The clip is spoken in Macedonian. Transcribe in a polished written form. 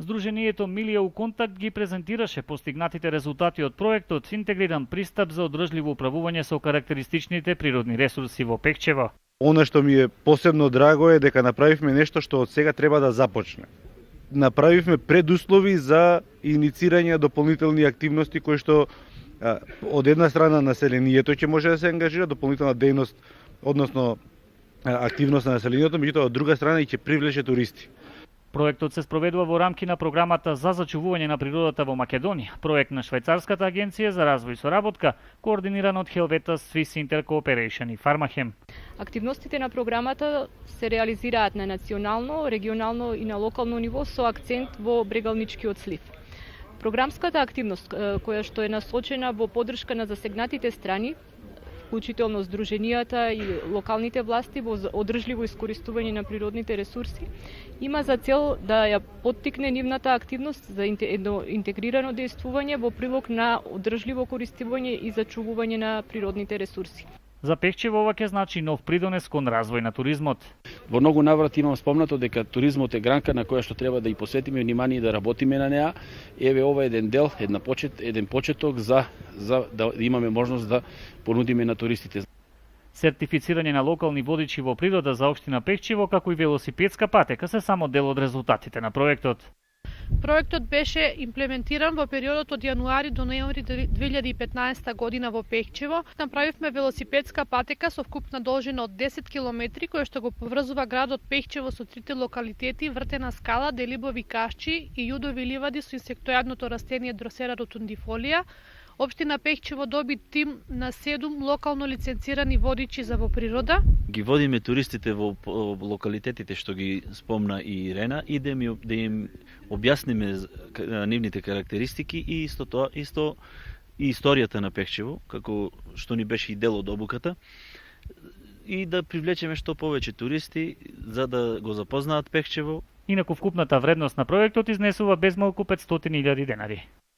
Здруженијето Милија у контакт ги презентираше постигнатите резултати од проектот Интегриран пристап за одржливо управување со карактеристичните природни ресурси во Пекчево. Она што ми е посебно драго е дека направивме нешто што од сега треба да започне. Направивме предуслови за иницирање дополнителни активности кои што од една страна населението ќе може да се ангажира, дополнителна дејност, односно активност на населението, меѓутоа од друга страна и ќе привлече туристи. Проектот се спроведува во рамки на програмата за зачувување на природата во Македонија, проект на Швајцарската агенција за развој и соработка, координиран од Helvetas Swiss Intercooperation и Фармахем. Активностите на програмата се реализираат на национално, регионално и на локално ниво со акцент во брегалничкиот слив. Програмската активност, која што е насочена во поддршка на засегнатите страни, вклучително здруженијата и локалните власти во одржливо искористување на природните ресурси, има за цел да ја поттикне нивната активност за интегрирано дејствување во прилог на одржливо користување и зачувување на природните ресурси. За Пекчево ова ќе значи нов придонес кон развој на туризмот. Во многу наврати имам спомнато дека туризмот е гранка на која што треба да и посветиме внимание и да работиме на неа. Еве ова е еден дел, еден почеток за да имаме можност да понудиме на туристите. Сертифицирање на локални водичи во природа за општина Пекчево, како и велосипедска патека се само дел од резултатите на проектот. Проектот беше имплементиран во периодот од јануари до ноември 2015 година во Пекчево. Направивме велосипедска патека со вкупна должина од 10 километри, која што го поврзува градот Пекчево со трите локалитети Вртена скала, Делибови кашчи и Јудови ливади со инсектојадното растение Дросера ротундифолија. Општина Пекчево доби тим на 7 локално лиценцирани водичи за во природа. Ги водиме туристите во локалитетите што ги спомна и Ирена и да им објасниме нивните карактеристики и исто тоа и историјата на Пекчево, како што ни беше и дел од обуката, и да привлечеме што повеќе туристи за да го запознаат Пекчево. Инаку вкупната вредност на проектот изнесува безмалку 500.000 денари.